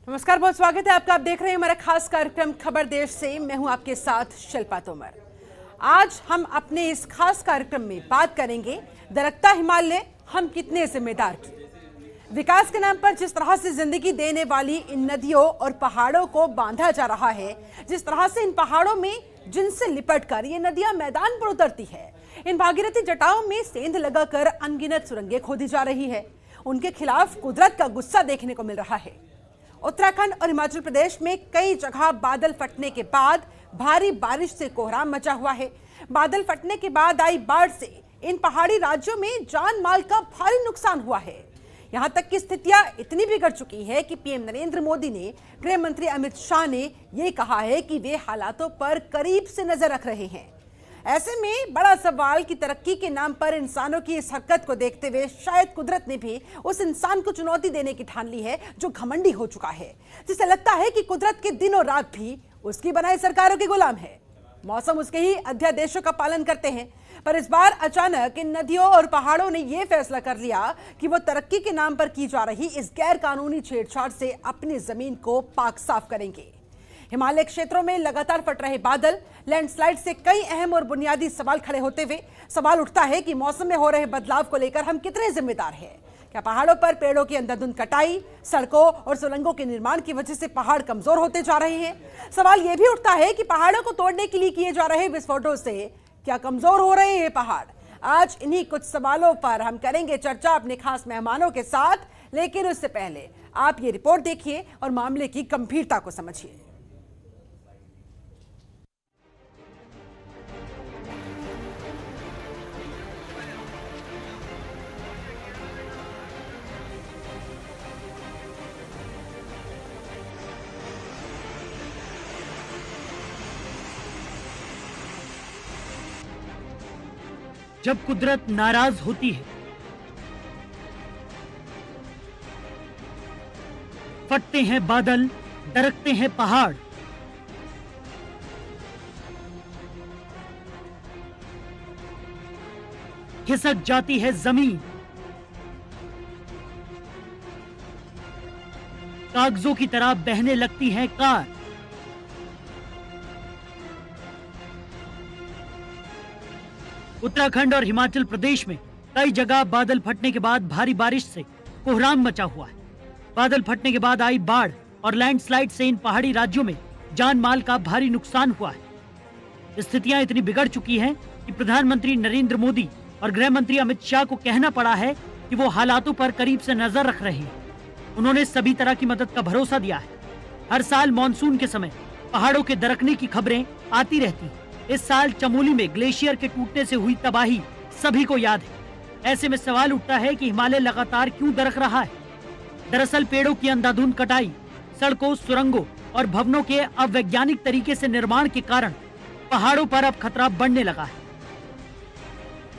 नमस्कार, बहुत स्वागत है आपका। आप देख रहे हैं हमारा खास कार्यक्रम खबर देश से। मैं हूं आपके साथ शिल्पा तोमर। आज हम अपने इस खास कार्यक्रम में बात करेंगे दरकता हिमालय हम कितने जिम्मेदार की। विकास के नाम पर जिस तरह से जिंदगी देने वाली इन नदियों और पहाड़ों को बांधा जा रहा है, जिस तरह से इन पहाड़ों में जिनसे लिपटकर ये नदियां मैदान पर उतरती है, इन भागीरथी जटाओं में सेंध लगाकर अनगिनत सुरंगें खोदी जा रही है, उनके खिलाफ कुदरत का गुस्सा देखने को मिल रहा है। उत्तराखंड और हिमाचल प्रदेश में कई जगह बादल फटने के बाद भारी बारिश से कोहराम मचा हुआ है। बादल फटने के बाद आई बाढ़ से इन पहाड़ी राज्यों में जान माल का भारी नुकसान हुआ है। यहां तक की स्थितियां इतनी बिगड़ चुकी है कि पीएम नरेंद्र मोदी ने, गृह मंत्री अमित शाह ने यह कहा है कि वे हालातों पर करीब से नजर रख रहे हैं। ऐसे में बड़ा सवाल कि तरक्की के नाम पर इंसानों की इस हरकत को देखते हुए शायद कुदरत ने भी उस इंसान को चुनौती देने की ठान ली है जो घमंडी हो चुका है, जिसे लगता है कि कुदरत के दिन और रात भी उसकी बनाई सरकारों के गुलाम है। मौसम उसके ही अध्यादेशों का पालन करते हैं, पर इस बार अचानक इन नदियों और पहाड़ों ने यह फैसला कर लिया कि वो तरक्की के नाम पर की जा रही इस गैर कानूनी छेड़छाड़ से अपनी जमीन को पाक साफ करेंगे। हिमालय क्षेत्रों में लगातार फट रहे बादल, लैंडस्लाइड से कई अहम और बुनियादी सवाल खड़े होते हुए सवाल उठता है कि मौसम में हो रहे बदलाव को लेकर हम कितने जिम्मेदार हैं। क्या पहाड़ों पर पेड़ों की अंधाधुंध कटाई, सड़कों और सुरंगों के निर्माण की वजह से पहाड़ कमजोर होते जा रहे हैं? सवाल यह भी उठता है कि पहाड़ों को तोड़ने के लिए किए जा रहे विस्फोटों से क्या कमजोर हो रहे हैं पहाड़? आज इन्हीं कुछ सवालों पर हम करेंगे चर्चा अपने खास मेहमानों के साथ, लेकिन उससे पहले आप ये रिपोर्ट देखिए और मामले की गंभीरता को समझिए। जब कुदरत नाराज होती है, फटते हैं बादल, दरकते हैं पहाड़, खिसक जाती है जमीन, कागजों की तरह बहने लगती हैं कार। उत्तराखंड और हिमाचल प्रदेश में कई जगह बादल फटने के बाद भारी बारिश से कोहराम मचा हुआ है। बादल फटने के बाद आई बाढ़ और लैंडस्लाइड से इन पहाड़ी राज्यों में जान माल का भारी नुकसान हुआ है। स्थितियां इतनी बिगड़ चुकी हैं कि प्रधानमंत्री नरेंद्र मोदी और गृह मंत्री अमित शाह को कहना पड़ा है कि वो हालातों पर करीब से नजर रख रहे हैं। उन्होंने सभी तरह की मदद का भरोसा दिया है। हर साल मानसून के समय पहाड़ों के दरकने की खबरें आती रहती हैं। इस साल चमोली में ग्लेशियर के टूटने से हुई तबाही सभी को याद है। ऐसे में सवाल उठता है कि हिमालय लगातार क्यों दरक रहा है? दरअसल पेड़ों की अंधाधुंध कटाई, सड़कों, सुरंगों और भवनों के अवैज्ञानिक तरीके से निर्माण के कारण पहाड़ों पर अब खतरा बढ़ने लगा है।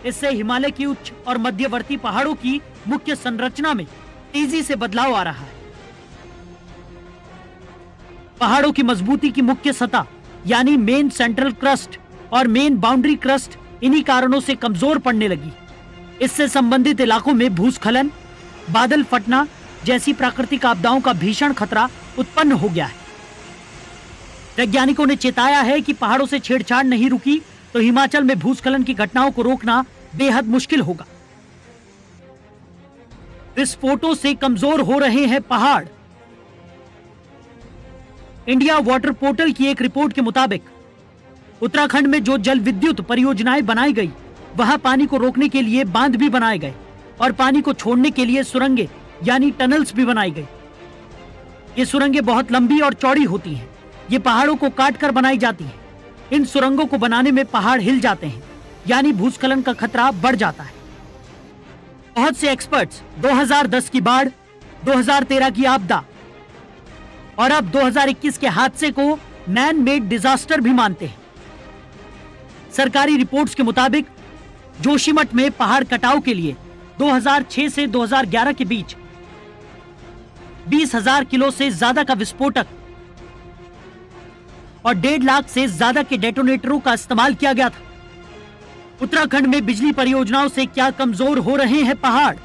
इससे हिमालय की उच्च और मध्यवर्ती पहाड़ों की मुख्य संरचना में तेजी से बदलाव आ रहा है। पहाड़ों की मजबूती की मुख्य सतह यानी मेन सेंट्रल क्रस्ट और मेन बाउंड्री क्रस्ट इन्हीं कारणों से कमजोर पड़ने लगी। इससे संबंधित इलाकों में भूस्खलन, बादल फटना जैसी प्राकृतिक आपदाओं का भीषण खतरा उत्पन्न हो गया है। वैज्ञानिकों ने चेताया है कि पहाड़ों से छेड़छाड़ नहीं रुकी तो हिमाचल में भूस्खलन की घटनाओं को रोकना बेहद मुश्किल होगा। विस्फोटों से कमजोर हो रहे हैं पहाड़। इंडिया वाटर पोर्टल की एक रिपोर्ट के मुताबिक उत्तराखंड में जो जल विद्युत परियोजनाएं बनाई गई, वहां पानी को रोकने के लिए बांध भी बनाए गए और पानी को छोड़ने के लिए सुरंगें यानी टनल्स भी बनाई गई। ये सुरंगें बहुत लंबी और चौड़ी होती हैं। ये पहाड़ों को काटकर बनाई जाती हैं। इन सुरंगों को बनाने में पहाड़ हिल जाते हैं, यानी भूस्खलन का खतरा बढ़ जाता है। बहुत से एक्सपर्ट्स 2010 की बाढ़, 2013 की आपदा और अब 2021 के हादसे को मैन मेड डिजास्टर भी मानते हैं। सरकारी रिपोर्ट्स के मुताबिक जोशीमठ में पहाड़ कटाव के लिए 2006 से 2011 के बीच 20,000 किलो से ज्यादा का विस्फोटक और 1.5 लाख से ज्यादा के डेटोनेटरों का इस्तेमाल किया गया था। उत्तराखंड में बिजली परियोजनाओं से क्या कमजोर हो रहे हैं पहाड़?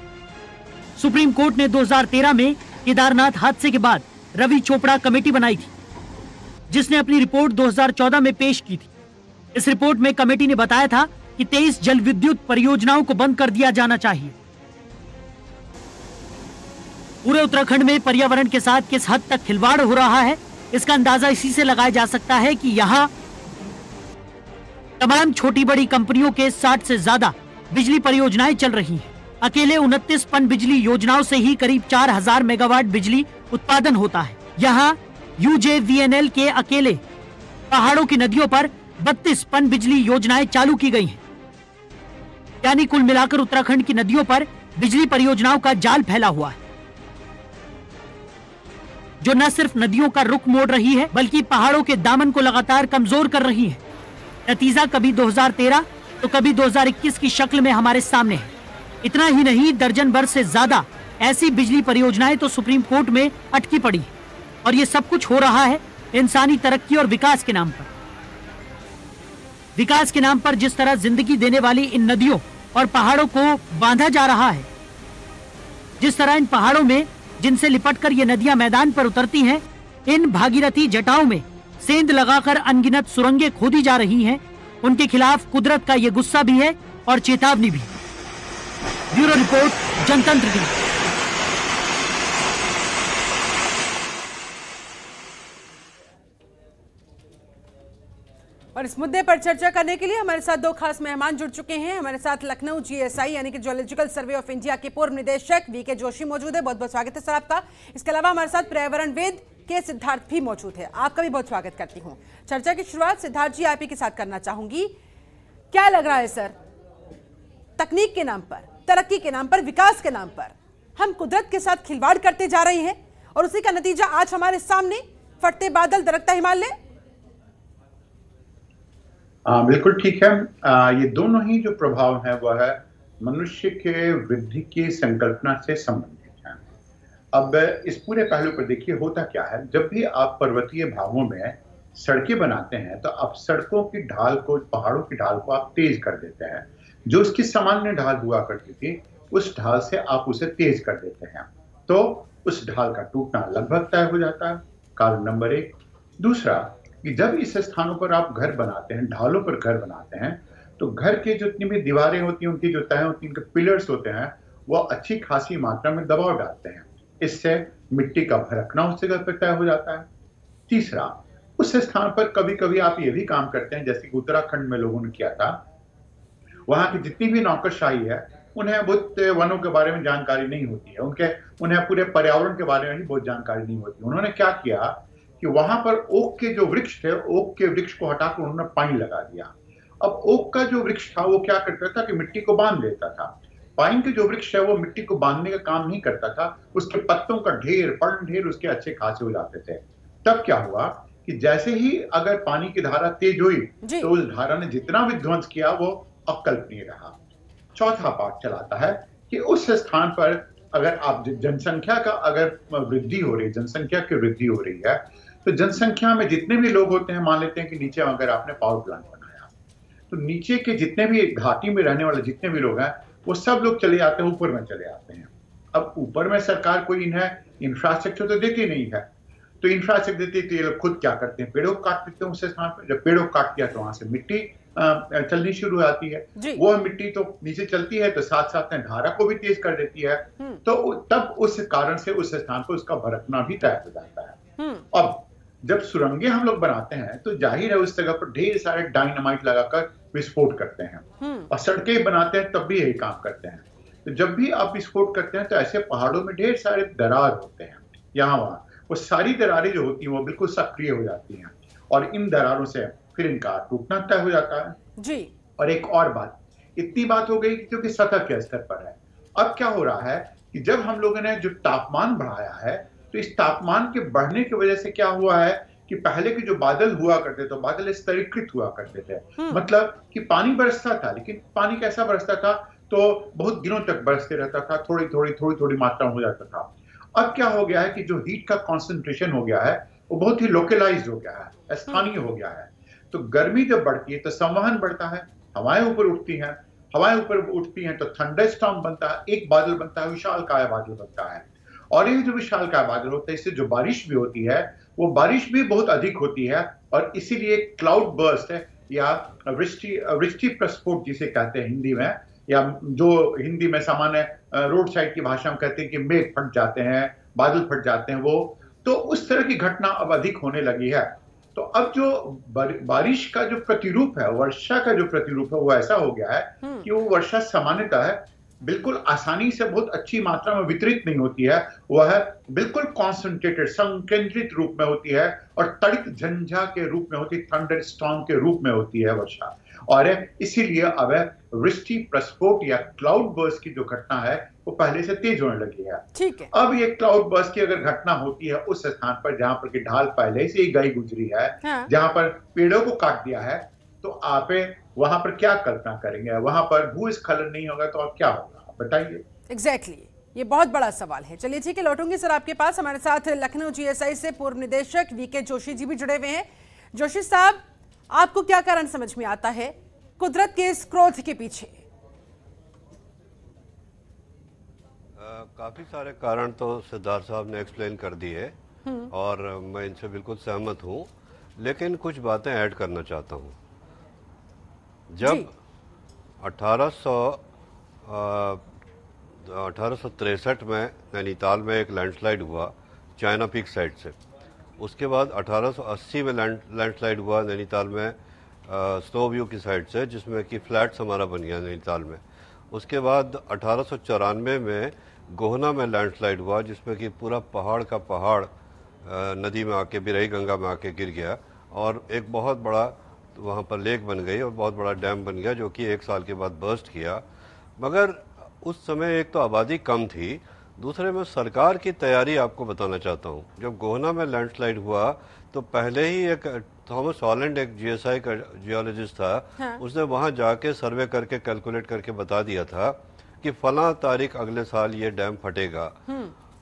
सुप्रीम कोर्ट ने 2013 में केदारनाथ हादसे के बाद रवि चोपड़ा कमेटी बनाई थी, जिसने अपनी रिपोर्ट 2014 में पेश की थी। इस रिपोर्ट में कमेटी ने बताया था कि 23 जल विद्युत परियोजनाओं को बंद कर दिया जाना चाहिए। पूरे उत्तराखंड में पर्यावरण के साथ किस हद तक खिलवाड़ हो रहा है, इसका अंदाजा इसी से लगाया जा सकता है कि यहाँ तमाम छोटी बड़ी कंपनियों के 60 से ज्यादा बिजली परियोजनाएं चल रही हैं। अकेले 29 पनबिजली योजनाओं से ही करीब 4000 मेगावाट बिजली उत्पादन होता है। यहाँ यूजेवीएनएल के अकेले पहाड़ों की नदियों पर 32 पनबिजली योजनाएं चालू की गई हैं। यानी कुल मिलाकर उत्तराखंड की नदियों पर बिजली परियोजनाओं का जाल फैला हुआ है, जो न सिर्फ नदियों का रुख मोड़ रही है बल्कि पहाड़ों के दामन को लगातार कमजोर कर रही है। नतीजा कभी 2013 तो कभी 2021 की शक्ल में हमारे सामने है। इतना ही नहीं, दर्जन भर से ज्यादा ऐसी बिजली परियोजनाएं तो सुप्रीम कोर्ट में अटकी पड़ी है। और ये सब कुछ हो रहा है इंसानी तरक्की और विकास के नाम पर। विकास के नाम पर जिस तरह जिंदगी देने वाली इन नदियों और पहाड़ों को बांधा जा रहा है, जिस तरह इन पहाड़ों में जिनसे लिपटकर ये नदियां मैदान पर उतरती हैं, इन भागीरथी जटाओं में सेंध लगाकर अनगिनत सुरंगें खोदी जा रही हैं, उनके खिलाफ कुदरत का ये गुस्सा भी है और चेतावनी भी। ब्यूरो रिपोर्ट, जनतंत्र टीवी। और इस मुद्दे पर चर्चा करने के लिए हमारे साथ दो खास मेहमान जुड़ चुके हैं। हमारे साथ लखनऊ जीएसआई यानी कि जियोलॉजिकल सर्वे ऑफ इंडिया के पूर्व निदेशक वीके जोशी मौजूद है। बहुत बहुत स्वागत है सर आपका। इसके अलावा हमारे साथ पर्यावरणविद के सिद्धार्थ भी मौजूद है। आपका भी बहुत स्वागत करती हूँ। चर्चा की शुरुआत सिद्धार्थ जी आप ही के साथ करना चाहूंगी। क्या लग रहा है सर, तकनीक के नाम पर, तरक्की के नाम पर, विकास के नाम पर हम कुदरत के साथ खिलवाड़ करते जा रहे हैं और उसी का नतीजा आज हमारे सामने, फटते बादल, दरकता हिमालय। बिल्कुल ठीक है। ये दोनों ही जो प्रभाव है वह है मनुष्य के वृद्धि की संकल्पना से संबंधित है। अब इस पूरे पहलू पर देखिए होता क्या है, जब भी आप पर्वतीय भागों में सड़कें बनाते हैं तो आप सड़कों की ढाल को, पहाड़ों की ढाल को आप तेज कर देते हैं। जो उसकी सामान्य ढाल हुआ करती थी उस ढाल से आप उसे तेज कर देते हैं, तो उस ढाल का टूटना लगभग तय हो जाता है। कारण नंबर एक। दूसरा कि जब इस स्थानों पर आप घर बनाते हैं, ढालों पर घर बनाते हैं, तो घर के जितनी भी दीवारें होती हैं, उनकी जो तह होती हैं, उनके पिलर्स होते हैं, वह अच्छी खासी मात्रा में दबाव डालते हैं। इससे मिट्टी का भड़कना उस जगह पर तय हो जाता है। तीसरा, उस स्थान पर कभी कभी आप ये भी काम करते हैं, जैसे कि उत्तराखंड में लोगों ने किया था, वहां की जितनी भी नौकरशाही है उन्हें बहुत वनों के बारे में जानकारी नहीं होती है, उन्हें पूरे पर्यावरण के बारे में भी बहुत जानकारी नहीं होती। उन्होंने क्या किया कि वहां पर ओक के जो वृक्ष थे, ओक के वृक्ष को हटाकर उन्होंने पाइन लगा दिया। अब ओक का जो वृक्ष था वो क्या करता था कि मिट्टी को बांध लेता था। पाइन के जो वृक्ष है वो मिट्टी को बांधने का काम नहीं करता था, उसके पत्तों का ढेर, पर्ण ढेर उसके अच्छे खासे हो जाते थे। तब क्या हुआ कि जैसे ही अगर पानी की धारा तेज हुई तो उस धारा ने जितना विध्वंस किया वो अकल्पनीय रहा। चौथा पाठ चलाता है कि उस स्थान पर अगर आप जनसंख्या का अगर वृद्धि हो रही है, जनसंख्या की वृद्धि हो रही है, तो जनसंख्या में जितने भी लोग होते हैं, मान लेते हैं कि नीचे अगर आपने पावर प्लांट बनाया तो नीचे के जितने भी घाटी में रहने वाले जितने भी लोग हैं वो सब लोग चले जाते हैं, ऊपर में चले आते हैं। अब ऊपर में सरकार कोई इन्हें इंफ्रास्ट्रक्चर तो देती नहीं है, तो इंफ्रास्ट्रक्चर देती है तो ये लोग खुद क्या करते हैं, पेड़ों को काट देते हैं उस स्थान पर। जब पेड़ों को काट दिया तो वहां से मिट्टी चलनी शुरू हो जाती है। वो मिट्टी तो नीचे चलती है तो साथ साथ में धारा को भी तेज कर देती है, तो तब उस कारण से उस स्थान पर उसका भड़कना भी तय हो जाता है। अब जब सुरंगें हम लोग बनाते हैं तो जाहिर है उस जगह पर ढेर सारे डायनामाइट लगाकर विस्फोट करते हैं, और सड़कें बनाते हैं तब भी यही काम करते हैं। तो जब भी आप विस्फोट करते हैं तो ऐसे पहाड़ों में ढेर सारे दरार होते हैं, यहाँ वहां वो सारी दरारें जो होती हैं वो बिल्कुल सक्रिय हो जाती हैं, और इन दरारों से फिर इनका टूटना तय हो जाता है जी। और एक और बात, इतनी बात हो गई क्योंकि सतह के स्तर पर है। अब क्या हो रहा है कि जब हम लोगों ने जो तापमान बढ़ाया है, तो इस तापमान के बढ़ने की वजह से क्या हुआ है कि पहले के जो बादल हुआ करते थे, बादल स्तरीकृत हुआ करते थे। मतलब कि पानी बरसता था, लेकिन पानी कैसा बरसता था, तो बहुत दिनों तक बरसते रहता था, थोड़ी थोड़ी मात्रा हो जाता था। अब क्या हो गया है कि जो हीट का कॉन्सेंट्रेशन हो गया है वो बहुत ही लोकलाइज्ड हो गया है, स्थानीय हो गया है। तो गर्मी जब बढ़ती है तो संवहन बढ़ता है, हवाएं ऊपर उठती हैं, हवाएं ऊपर उठती हैं तो थंडरस्टॉर्म बनता है, एक बादल बनता है, विशालकाय बादल बनता है। और ये जो विशालकाय बादल होता है, इससे जो बारिश भी होती है वो बारिश भी बहुत अधिक होती है, और इसीलिए क्लाउड बर्स्ट है या वृष्टि प्रस्फोट जिसे कहते हैं हिंदी में, या जो हिंदी में सामान्य रोड साइड की भाषा में कहते हैं कि मेघ फट जाते हैं, बादल फट जाते हैं, वो तो उस तरह की घटना अब अधिक होने लगी है। तो अब जो बारिश का जो प्रतिरूप है, वर्षा का जो प्रतिरूप है, वो ऐसा हो गया है कि वो वर्षा सामान्यतः है बिल्कुल आसानी से बहुत अच्छी मात्रा में वितरित नहीं होती है, वह बिल्कुल कॉन्सेंट्रेटेड संकेंद्रित रूप में होती है और तड़ित झंझा के रूप में होती है, थंडर स्टॉर्म के रूप में होती है वर्षा। और इसीलिए अब वृष्टि प्रस्फोट या क्लाउड बर्स्ट की जो घटना है वो पहले से तेज होने लगी है। ठीक है। अब ये क्लाउड बर्स्ट की अगर घटना होती है उस स्थान पर जहां पर की ढाल पहले से ही गई गुजरी है, हाँ। जहां पर पेड़ों को काट दिया है, तो आप वहां पर क्या कल्पना करेंगे? वहां पर भूस्खलन नहीं होगा तो अब क्या होगा, आप बताइए। एग्जैक्टली ये बहुत बड़ा सवाल है। चलिए ठीक है, लौटूंगी सर आपके पास। हमारे साथ लखनऊ जीएसआई से पूर्व निदेशक वीके जोशी जी भी जुड़े हुए हैं। जोशी साहब, आपको क्या कारण समझ में आता है कुदरत के इस क्रोध के पीछे? काफी सारे कारण तो सिद्धार्थ साहब ने एक्सप्लेन कर दिए और मैं इनसे बिल्कुल सहमत हूं, लेकिन कुछ बातें ऐड करना चाहता हूं। जब 1863 में नैनीताल में एक लैंडस्लाइड हुआ चाइना पीक साइड से, उसके बाद 1880 में लैंडस्लाइड हुआ नैनीताल में स्नो व्यू की साइड से, जिसमें कि फ्लैट्स हमारा बन गया नैनीताल में। उसके बाद 1894 में गोहना में लैंडस्लाइड हुआ, जिसमें कि पूरा पहाड़ का पहाड़ नदी में आके, बिरही गंगा में आके गिर गया और एक बहुत बड़ा वहाँ पर लेक बन गई और बहुत बड़ा डैम बन गया, जो कि 1 साल के बाद बर्स्ट किया। मगर उस समय एक तो आबादी कम थी, दूसरे में सरकार की तैयारी आपको बताना चाहता हूँ। जब गोहना में लैंडस्लाइड हुआ तो पहले ही एक थॉमस हॉलैंड, एक जीएसआई का जियोलॉजिस्ट था, हाँ। उसने वहाँ जाके सर्वे करके कैलकुलेट करके बता दिया था कि फला तारीख अगले साल ये डैम फटेगा।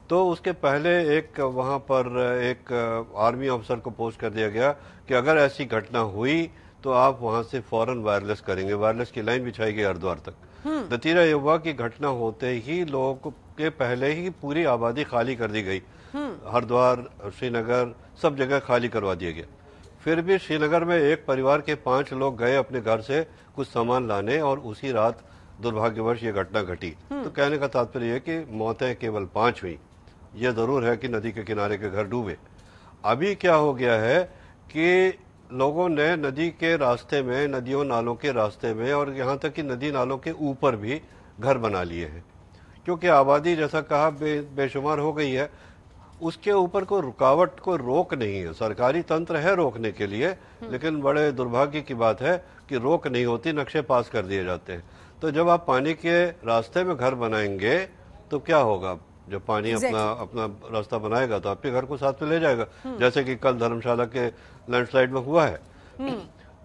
तो उसके पहले एक वहाँ पर एक आर्मी ऑफिसर को पोस्ट कर दिया गया कि अगर ऐसी घटना हुई तो आप वहाँ से फौरन वायरलेस करेंगे। वायरलेस की लाइन बिछाई गई हरिद्वार तक। नतीजा ये हुआ कि घटना होते ही लोगों के पहले ही पूरी आबादी खाली कर दी गई। हरिद्वार, श्रीनगर, सब जगह खाली करवा दिया गया। फिर भी श्रीनगर में एक परिवार के 5 लोग गए अपने घर से कुछ सामान लाने और उसी रात दुर्भाग्यवश ये घटना घटी। तो कहने का तात्पर्य है कि मौतें केवल 5 हुई। ये जरूर है कि नदी के किनारे के घर डूबे। अभी क्या हो गया है कि लोगों ने नदी के रास्ते में, नदियों नालों के रास्ते में और यहाँ तक कि नदी नालों के ऊपर भी घर बना लिए हैं, क्योंकि आबादी जैसा कहा बेशुमार हो गई है। उसके ऊपर कोई रुकावट, कोई रोक नहीं है। सरकारी तंत्र है रोकने के लिए, लेकिन बड़े दुर्भाग्य की बात है कि रोक नहीं होती, नक्शे पास कर दिए जाते हैं। तो जब आप पानी के रास्ते में घर बनाएंगे तो क्या होगा? जब पानी अपना रास्ता बनाएगा तो आपके घर को साथ में ले जाएगा, जैसे कि कल धर्मशाला के लैंडस्लाइड में हुआ है।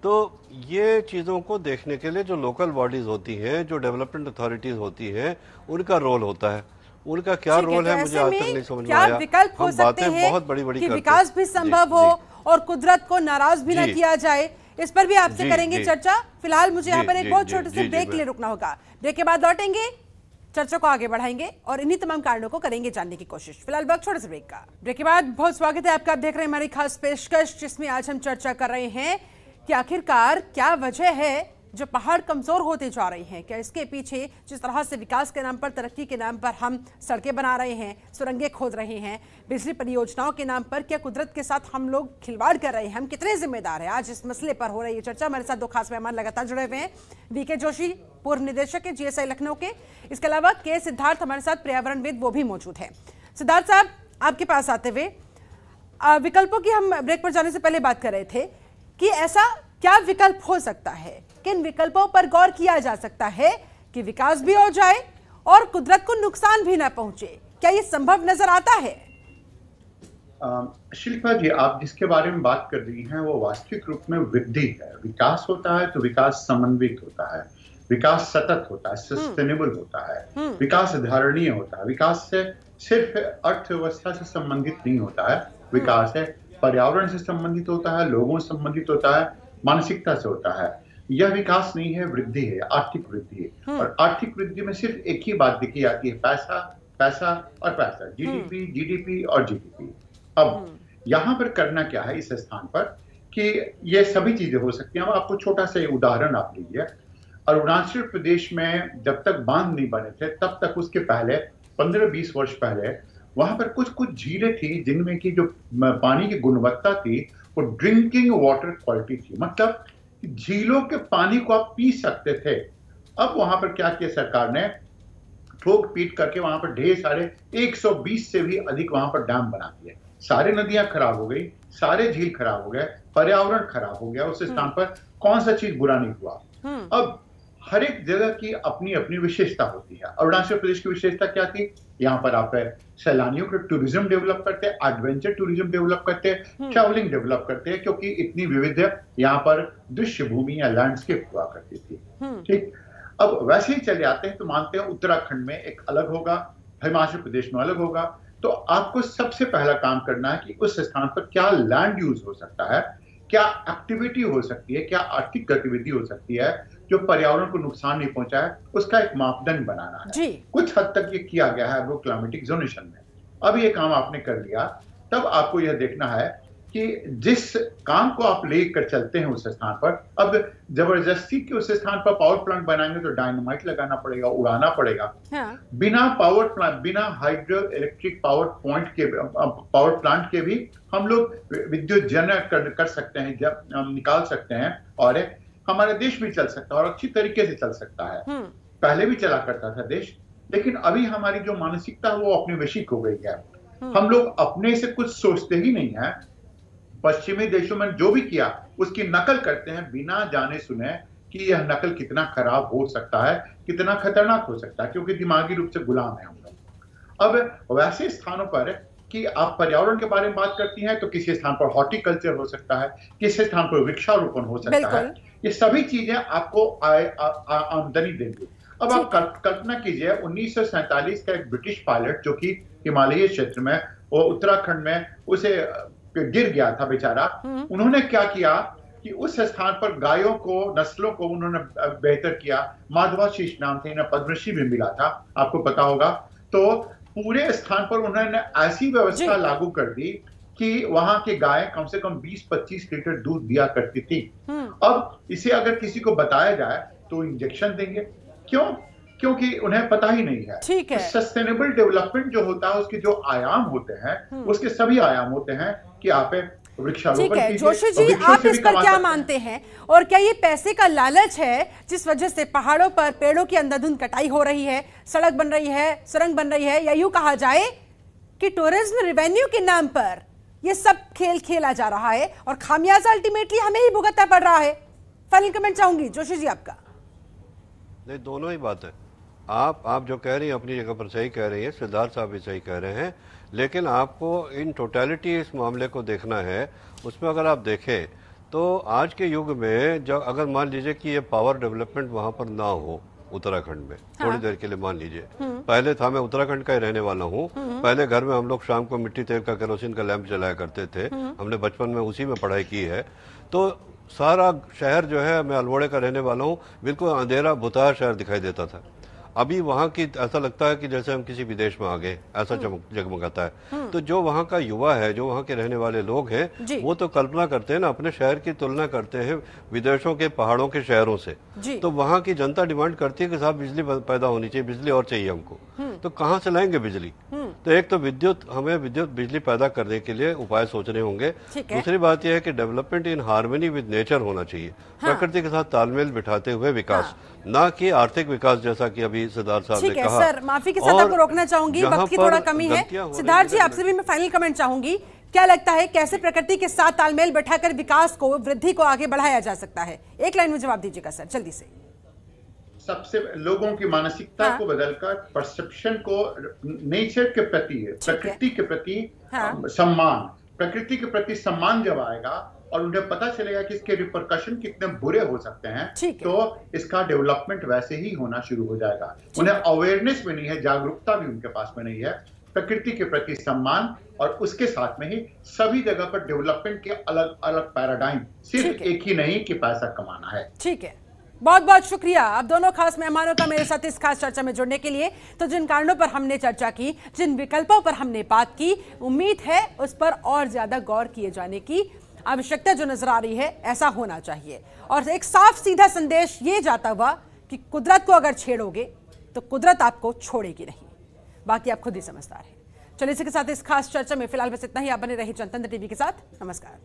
तो ये चीजों को देखने के लिए जो लोकल बॉडीज होती हैं, जो डेवलपमेंट अथॉरिटीज होती हैं, उनका रोल होता है। उनका क्या रोल है मुझे आज तक नहीं समझ में आया। विकल्प हो सकते हैं बहुत बड़ी कि विकास भी संभव हो और कुदरत को नाराज भी ना किया जाए, इस पर भी आपसे करेंगे चर्चा। फिलहाल मुझे यहाँ पर एक बहुत छोटे से ब्रेक के लिए रुकना होगा। ब्रेक के बाद लौटेंगे, चर्चा को आगे बढ़ाएंगे और इन्हीं तमाम कारणों को करेंगे जानने की कोशिश। फिलहाल वक्त छोटे से ब्रेक का। ब्रेक के बाद बहुत स्वागत है आपका। आप देख रहे हैं हमारी खास पेशकश, जिसमें आज हम चर्चा कर रहे हैं कि आखिरकार क्या वजह है जो पहाड़ कमजोर होते जा रहे हैं। क्या इसके पीछे जिस तरह से विकास के नाम पर, तरक्की के नाम पर हम सड़कें बना रहे हैं, सुरंगें खोद रहे हैं, बिजली परियोजनाओं के नाम पर क्या कुदरत के साथ हम लोग खिलवाड़ कर रहे हैं? हम कितने जिम्मेदार हैं? आज इस मसले पर हो रही है चर्चा। हमारे साथ 2 खास मेहमान लगातार जुड़े हुए हैं। वीके जोशी, पूर्व निदेशक है जीएसआई लखनऊ के। इसके अलावा के सिद्धार्थ हमारे साथ पर्यावरणविद, वो भी मौजूद है। सिद्धार्थ साहब, आपके पास आते हुए, विकल्पों की हम ब्रेक पर जाने से पहले बात कर रहे थे कि ऐसा क्या विकल्प हो सकता है, किन विकल्पों पर गौर किया जा सकता है कि विकास भी हो जाए और कुदरत को नुकसान भी ना पहुंचे? क्या ये संभव नजर आता है? शिल्पा जी, आप जिसके बारे में बात कर रही हैं वो वास्तविक रूप में वृद्धि है। विकास होता है तो विकास समन्वित होता है, विकास सतत होता है, सस्टेनेबल होता है, विकास धारणीय होता है। विकास से सिर्फ अर्थव्यवस्था से संबंधित नहीं होता है, विकास है पर्यावरण से संबंधित होता है, लोगों से संबंधित होता है, मानसिकता से होता है। यह विकास नहीं है, वृद्धि है, आर्थिक वृद्धि है। और आर्थिक वृद्धि में सिर्फ एक ही बात देखी जाती है, पैसा, पैसा और पैसा, जीडीपी, जीडीपी और जीडीपी। अब यहां पर करना क्या है इस स्थान पर कि ये सभी चीजें हो सकती हैं। अब आपको छोटा सा उदाहरण आप लीजिए, अरुणाचल प्रदेश में जब तक बांध नहीं बने थे तब तक उसके पहले 15-20 वर्ष पहले वहां पर कुछ कुछ झीलें थी जिनमें की जो पानी की गुणवत्ता थी वो ड्रिंकिंग वाटर क्वालिटी थी, मतलब झीलों के पानी को आप पी सकते थे। अब वहां पर क्या किया सरकार ने, ठोक पीट करके वहां पर ढेर सारे 120 से भी अधिक वहां पर डैम बना दिए। सारी नदियां खराब हो गई, सारे झील खराब हो गए, पर्यावरण खराब हो गया। उस स्थान पर कौन सा चीज बुरा नहीं हुआ। अब हर एक जगह की अपनी अपनी विशेषता होती है। अरुणाचल प्रदेश की विशेषता क्या थी, यहाँ पर आप सैलानियों के टूरिज्म डेवलप करते हैं, एडवेंचर टूरिज्म डेवलप करते हैं, ट्रैवलिंग डेवलप करते हैं, क्योंकि इतनी विविध यहाँ पर दृश्य भूमि या लैंडस्केप हुआ करती थी। ठीक, अब वैसे ही चले आते हैं तो मानते हैं उत्तराखंड में एक अलग होगा, हिमाचल प्रदेश में अलग होगा। तो आपको सबसे पहला काम करना है कि उस स्थान पर क्या लैंड यूज हो सकता है, क्या एक्टिविटी हो सकती है, क्या आर्थिक गतिविधि हो सकती है जो पर्यावरण को नुकसान नहीं पहुंचाए, उसका एक मापदंड बनाना है जी। कुछ हद तक ये किया गया है एग्रो क्लाइमेटिक जोनेशन में। अब ये काम आपने कर लिया, तब आपको यह देखना है कि जिस काम को आप लेकर चलते हैं उस स्थान पर, अब जबरदस्ती के उस स्थान पर पावर प्लांट बनाएंगे तो डायनामाइट लगाना पड़ेगा, उड़ाना पड़ेगा। हाँ। बिना पावर प्लांट, बिना हाइड्रो इलेक्ट्रिक पावर प्लांट के भी हम लोग विद्युत जनरेट कर सकते हैं, जब निकाल सकते हैं, और हमारा देश भी चल सकता है और अच्छी तरीके से चल सकता है। पहले भी चला करता था देश, लेकिन अभी हमारी जो मानसिकता है वो अपनी वैश्विक हो गई है। हम लोग अपने से कुछ सोचते ही नहीं है। पश्चिमी देशों में जो भी किया उसकी नकल करते हैं बिना जाने सुने कि यह नकल कितना खराब हो सकता है, कितना खतरनाक हो सकता है, क्योंकि दिमागी रूप से गुलाम है हम लोग। अब वैसे स्थानों पर कि आप पर्यावरण के बारे में बात करती हैं तो किसी स्थान पर हॉर्टिकल्चर हो सकता है, किसी स्थान पर वृक्षारोपण हो सकता है। ये सभी चीजें आपको आमदनी देंगी। अब आप कल्पना कीजिए 1947 का एक ब्रिटिश पायलट जो कि हिमालयी क्षेत्र में वो उत्तराखंड में उसे गिर गया था बेचारा। उन्होंने क्या किया कि उस स्थान पर गायों को, नस्लों को उन्होंने बेहतर किया। माधवाशीष नाम थे, इन्हें पद्मश्री भी मिला था, आपको पता होगा। तो पूरे स्थान पर उन्होंने ऐसी व्यवस्था लागू कर दी कि वहां की गाय कम से कम 20-25 लीटर दूध दिया करती थी। अब इसे अगर किसी को बताया जाए तो इंजेक्शन देंगे, क्यों? क्योंकि उन्हें पता ही नहीं है। ठीक है। सस्टेनेबल डेवलपमेंट जो होता है उसके जो आयाम होते हैं, उसके सभी आयाम होते हैं कि आप वृक्षारोपण कीजिए। जोशी जी, आप इस पर क्या मानते हैं, और क्या ये पैसे का लालच है जिस वजह से पहाड़ों पर पेड़ों की अंधाधुंध कटाई हो रही है, सड़क बन रही है, सुरंग बन रही है, या यूं कहा जाए कि टूरिज्म रेवेन्यू के नाम पर ये सब खेल खेला जा रहा है और खामियाजा अल्टीमेटली हमें ही भुगतना पड़ रहा है? फाइनल कमेंट चाहूंगी जोशी जी आपका। नहीं, दोनों ही बात है। आप जो कह रही हैं अपनी जगह पर सही कह रही हैं, सिद्धार्थ साहब भी सही कह रहे हैं, लेकिन आपको इन टोटलिटी इस मामले को देखना है। उसमें अगर आप देखें तो आज के युग में जब अगर मान लीजिए कि ये पावर डेवलपमेंट वहां पर ना हो उत्तराखंड में, थोड़ी देर के लिए मान लीजिए, पहले था, मैं उत्तराखंड का ही रहने वाला हूँ, पहले घर में हम लोग शाम को मिट्टी तेल का केरोसिन का लैंप जलाया करते थे, हमने बचपन में उसी में पढ़ाई की है। तो सारा शहर जो है, मैं अल्मोड़े का रहने वाला हूँ, बिल्कुल अंधेरा भुताया शहर दिखाई देता था। अभी वहाँ की ऐसा लगता है कि जैसे हम किसी विदेश में आ गए, ऐसा जगमगाता है। तो जो वहाँ का युवा है, जो वहाँ के रहने वाले लोग हैं, वो तो कल्पना करते हैं ना, अपने शहर की तुलना करते हैं विदेशों के पहाड़ों के शहरों से। तो वहाँ की जनता डिमांड करती है कि साहब बिजली पैदा होनी चाहिए, बिजली और चाहिए हमको। तो कहाँ से लाएंगे बिजली? तो एक तो हमें बिजली पैदा करने के लिए उपाय सोचने होंगे। दूसरी बात यह है कि development in harmony with nature होना चाहिए, प्रकृति के साथ तालमेल बिठाते हुए विकास, ना कि आर्थिक विकास, जैसा कि अभी सिद्धार्थ साहब ने कहा। सर, माफी के साथ आपको रोकना चाहूंगी, वक्त की थोड़ा कमी है। सिद्धार्थ जी, आपसे भी मैं फाइनल कमेंट चाहूंगी। क्या लगता है कैसे प्रकृति के साथ तालमेल बैठाकर विकास को, वृद्धि को आगे बढ़ाया जा सकता है? एक लाइन में जवाब दीजिएगा सर, जल्दी से। सबसे लोगों की मानसिकता को बदलकर परसेप्शन को नेचर के प्रति, प्रकृति के प्रति सम्मान, प्रकृति के प्रति सम्मान जब आएगा और उन्हें पता चलेगा कि इसके रिपरकशन कितने बुरे हो सकते हैं, तो इसका डेवलपमेंट वैसे ही होना शुरू हो जाएगा। उन्हें अवेयरनेस भी नहीं है, जागरूकता भी उनके पास में नहीं है। प्रकृति के प्रति सम्मान और उसके साथ में ही सभी जगह पर डेवलपमेंट के अलग अलग पैराडाइम, सिर्फ एक ही नहीं कि पैसा कमाना है। ठीक है, बहुत बहुत शुक्रिया आप दोनों खास मेहमानों का मेरे साथ इस खास चर्चा में जुड़ने के लिए। तो जिन कारणों पर हमने चर्चा की, जिन विकल्पों पर हमने बात की, उम्मीद है उस पर और ज्यादा गौर किए जाने की आवश्यकता जो नजर आ रही है, ऐसा होना चाहिए। और एक साफ सीधा संदेश ये जाता हुआ कि कुदरत को अगर छेड़ोगे तो कुदरत आपको छोड़ेगी नहीं, बाकी आप खुद ही समझदार हैं। चलिए इसी के साथ इस खास चर्चा में फिलहाल बस इतना ही। आप बने रहिए जनतंत्र टीवी के साथ। नमस्कार।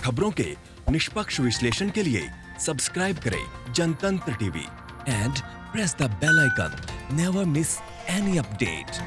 खबरों के निष्पक्ष विश्लेषण के लिए सब्सक्राइब करें Jantantra TV and press the bell icon. Never miss any update.